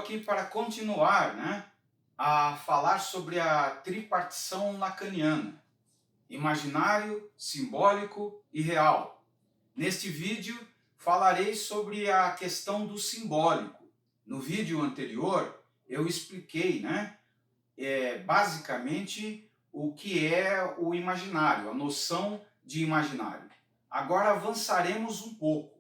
aqui para continuar, a falar sobre a tripartição lacaniana: imaginário, simbólico e real. Neste vídeo falarei sobre a questão do simbólico. No vídeo anterior eu expliquei, basicamente o que é o imaginário, a noção de imaginário. Agora avançaremos um pouco.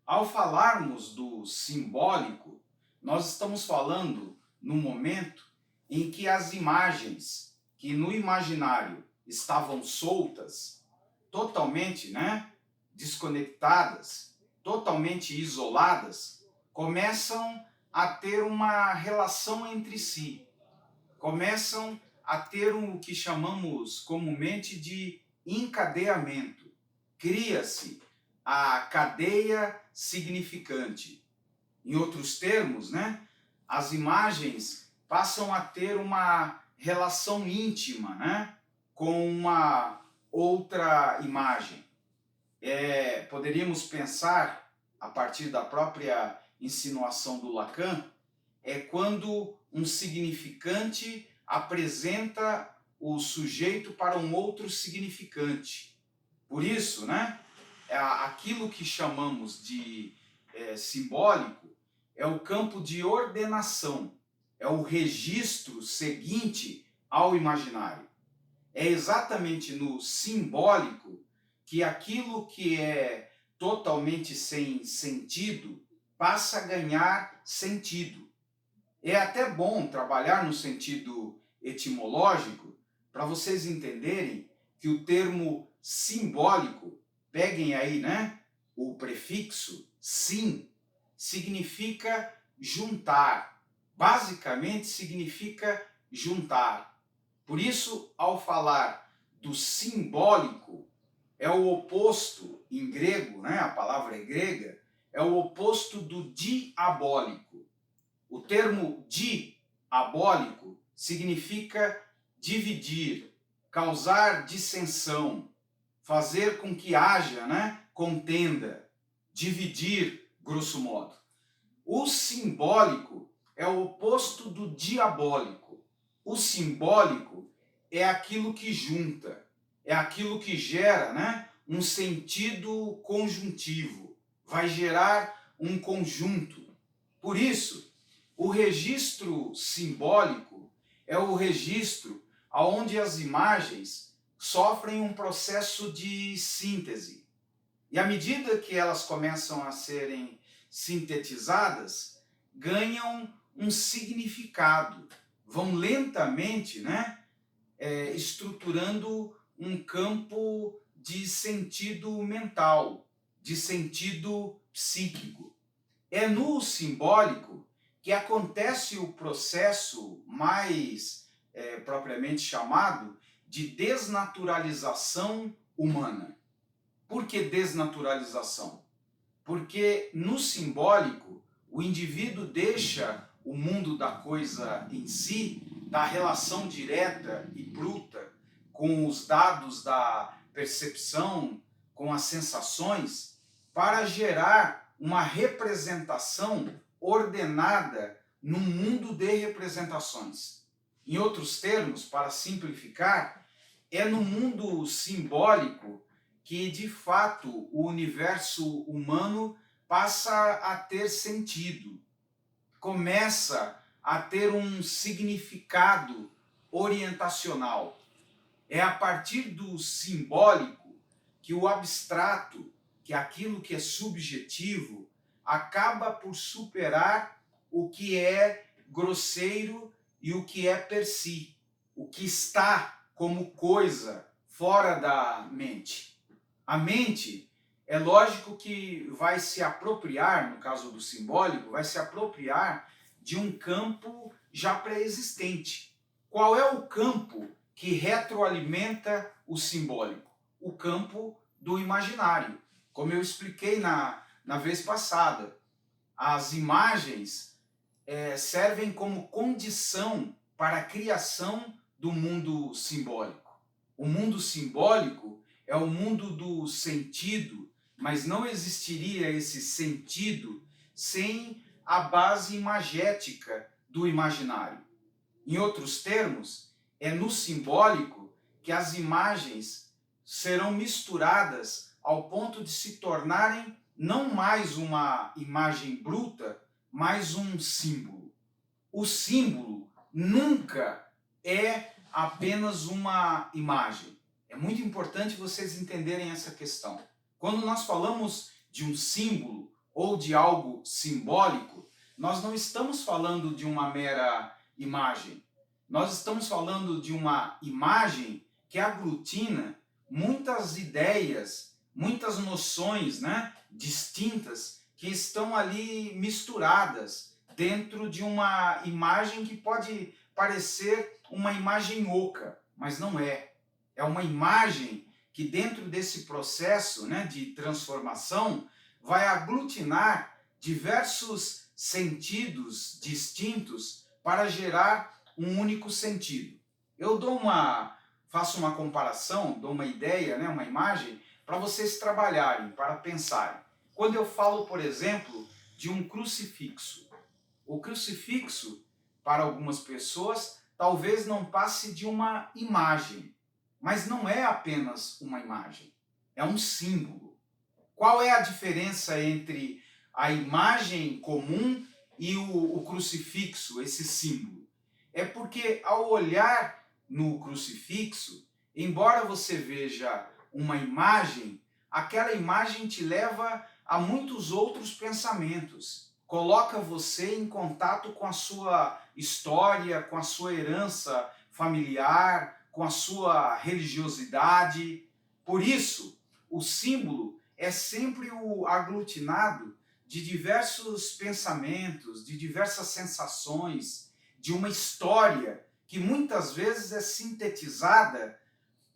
Ao falarmos do simbólico, nós estamos falando no momento em que as imagens que no imaginário estavam soltas, totalmente, desconectadas, totalmente isoladas, começam a ter uma relação entre si, começam a ter o que chamamos comumente de encadeamento. Cria-se a cadeia significante. Em outros termos, as imagens passam a ter uma relação íntima, com uma outra imagem. Poderíamos pensar, a partir da própria insinuação do Lacan, quando um significante apresenta o sujeito para um outro significante. Por isso, aquilo que chamamos de simbólico é o campo de ordenação, é o registro seguinte ao imaginário. É exatamente no simbólico que aquilo que é totalmente sem sentido passa a ganhar sentido. É até bom trabalhar no sentido etimológico para vocês entenderem que o termo simbólico, peguem aí, o prefixo sim, significa juntar. Basicamente significa juntar. Por isso, ao falar do simbólico, é o oposto em grego, a palavra é grega, é o oposto do diabólico. O termo diabólico significa dividir, causar dissensão, fazer com que haja, contenda, dividir, grosso modo. O simbólico é o oposto do diabólico. O simbólico é aquilo que junta, é aquilo que gera, um sentido conjuntivo, vai gerar um conjunto. Por isso, o registro simbólico é o registro onde as imagens sofrem um processo de síntese. E à medida que elas começam a serem sintetizadas, ganham um significado, vão lentamente, estruturando um campo de sentido mental, de sentido psíquico. É no simbólico que acontece o processo mais propriamente chamado de desnaturalização humana. Por que desnaturalização? Porque no simbólico o indivíduo deixa o mundo da coisa em si, da relação direta e bruta com os dados da percepção, com as sensações, para gerar uma representação ordenada num mundo de representações. Em outros termos, para simplificar, é no mundo simbólico que, de fato, o universo humano passa a ter sentido, começa a ter um significado orientacional. É a partir do simbólico que o abstrato, que aquilo que é subjetivo, acaba por superar o que é grosseiro e o que é per si, o que está como coisa fora da mente. A mente, é lógico que vai se apropriar, no caso do simbólico, vai se apropriar de um campo já pré-existente. Qual é o campo que retroalimenta o simbólico? O campo do imaginário. Como eu expliquei na vez passada, as imagens servem como condição para a criação do mundo simbólico. O mundo simbólico é o mundo do sentido, mas não existiria esse sentido sem a base imagética do imaginário. Em outros termos, é no simbólico que as imagens serão misturadas ao ponto de se tornarem não mais uma imagem bruta, mas um símbolo. O símbolo nunca é apenas uma imagem. É muito importante vocês entenderem essa questão. Quando nós falamos de um símbolo ou de algo simbólico, nós não estamos falando de uma mera imagem. Nós estamos falando de uma imagem que aglutina muitas ideias, muitas noções, né, distintas que estão ali misturadas dentro de uma imagem que pode parecer uma imagem oca, mas não é. É uma imagem que dentro desse processo, né, de transformação vai aglutinar diversos sentidos distintos para gerar um único sentido. Eu faço uma comparação, dou uma ideia, né, uma imagem, para vocês trabalharem, para pensarem. Quando eu falo, por exemplo, de um crucifixo, o crucifixo, para algumas pessoas, talvez não passe de uma imagem, mas não é apenas uma imagem, é um símbolo. Qual é a diferença entre a imagem comum e o crucifixo, esse símbolo? É porque ao olhar no crucifixo, embora você veja uma imagem, aquela imagem te leva a muitos outros pensamentos. Coloca você em contato com a sua história, com a sua herança familiar, com a sua religiosidade. Por isso, o símbolo é sempre o aglutinado de diversos pensamentos, de diversas sensações, de uma história que muitas vezes é sintetizada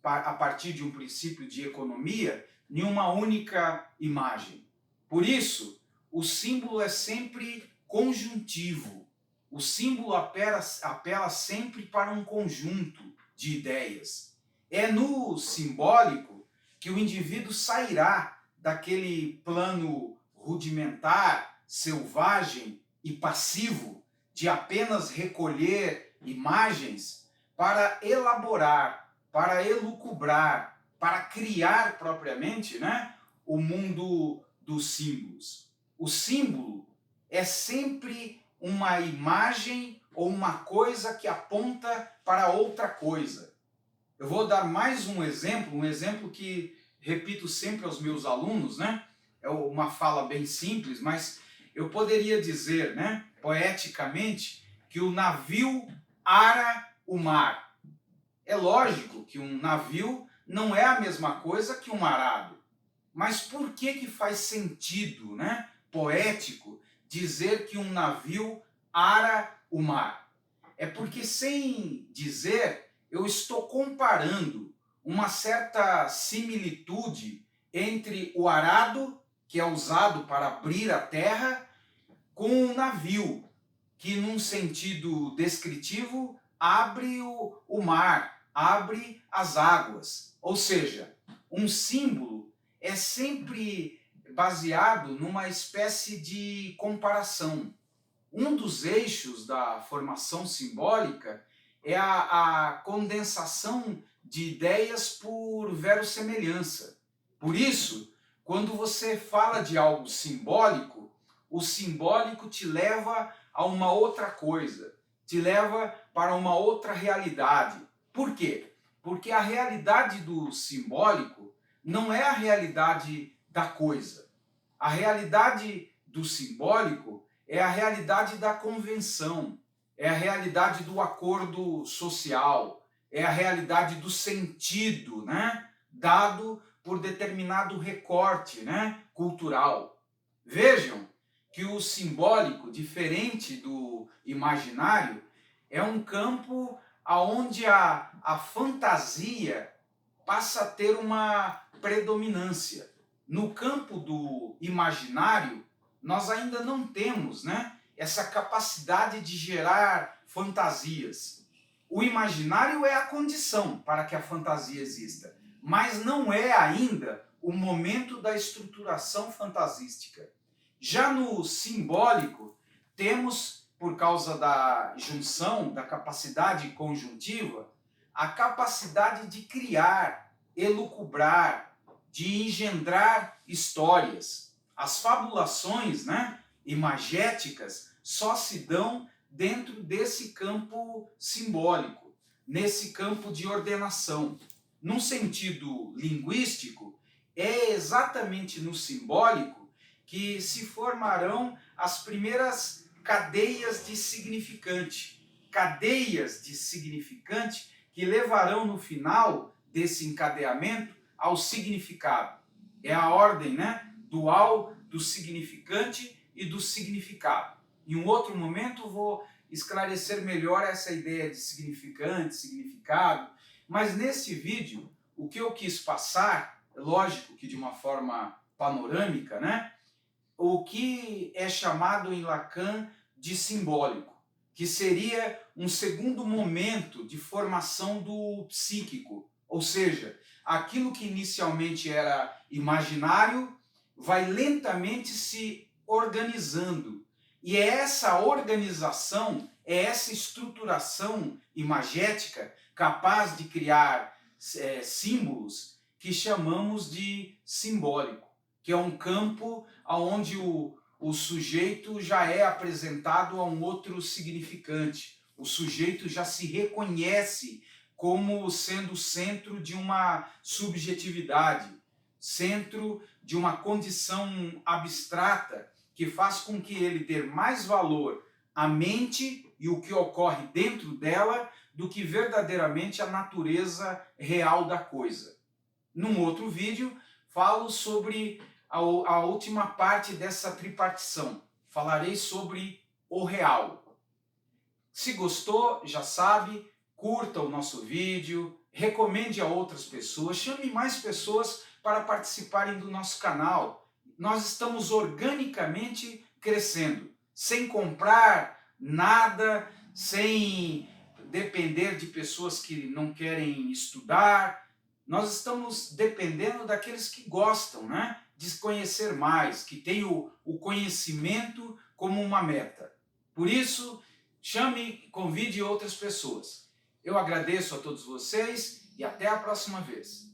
a partir de um princípio de economia em uma única imagem. Por isso, o símbolo é sempre conjuntivo. O símbolo apela sempre para um conjunto de ideias. É no simbólico que o indivíduo sairá daquele plano rudimentar, selvagem e passivo de apenas recolher imagens para elaborar, para elucubrar, para criar propriamente, né, o mundo dos símbolos. O símbolo é sempre uma imagem ou uma coisa que aponta para outra coisa. Eu vou dar mais um exemplo que repito sempre aos meus alunos, né? É uma fala bem simples, mas eu poderia dizer, né, poeticamente, que o navio ara o mar. É lógico que um navio não é a mesma coisa que um arado. Mas por que faz sentido, né, poético, dizer que um navio ara o mar? É porque, sem dizer, eu estou comparando uma certa similitude entre o arado, que é usado para abrir a terra, com o navio, que num sentido descritivo abre o mar, abre as águas. Ou seja, um símbolo é sempre baseado numa espécie de comparação. Um dos eixos da formação simbólica é a condensação de ideias por verossemelhança. Por isso, quando você fala de algo simbólico, o simbólico te leva a uma outra coisa, te leva para uma outra realidade. Por quê? Porque a realidade do simbólico não é a realidade da coisa. A realidade do simbólico é a realidade da convenção, é a realidade do acordo social, é a realidade do sentido, né, dado por determinado recorte, né, cultural. Vejam que o simbólico, diferente do imaginário, é um campo onde a fantasia passa a ter uma predominância. No campo do imaginário, nós ainda não temos, né, essa capacidade de gerar fantasias. O imaginário é a condição para que a fantasia exista, mas não é ainda o momento da estruturação fantasística. Já no simbólico, temos, por causa da junção, da capacidade conjuntiva, a capacidade de criar, elucubrar, de engendrar histórias. As fabulações, né, imagéticas só se dão dentro desse campo simbólico, nesse campo de ordenação. Num sentido linguístico, é exatamente no simbólico que se formarão as primeiras cadeias de significante. Cadeias de significante que levarão no final desse encadeamento ao significado. É a ordem, né, dual do significante e do significado. Em um outro momento vou esclarecer melhor essa ideia de significante, significado, mas nesse vídeo o que eu quis passar, lógico que de uma forma panorâmica, né, o que é chamado em Lacan de simbólico, que seria um segundo momento de formação do psíquico, ou seja, aquilo que inicialmente era imaginário vai lentamente se organizando. E é essa organização, é essa estruturação imagética capaz de criar símbolos que chamamos de simbólico, que é um campo onde o sujeito já é apresentado a um outro significante. O sujeito já se reconhece como sendo centro de uma subjetividade, centro de uma condição abstrata que faz com que ele dê mais valor à mente e o que ocorre dentro dela do que verdadeiramente a natureza real da coisa. Num outro vídeo, falo sobre a última parte dessa tripartição. Falarei sobre o real. Se gostou, já sabe, curta o nosso vídeo, recomende a outras pessoas, chame mais pessoas para participarem do nosso canal. Nós estamos organicamente crescendo, sem comprar nada, sem depender de pessoas que não querem estudar. Nós estamos dependendo daqueles que gostam, né, de conhecer mais, que têm o conhecimento como uma meta. Por isso, chame, convide outras pessoas. Eu agradeço a todos vocês e até a próxima vez.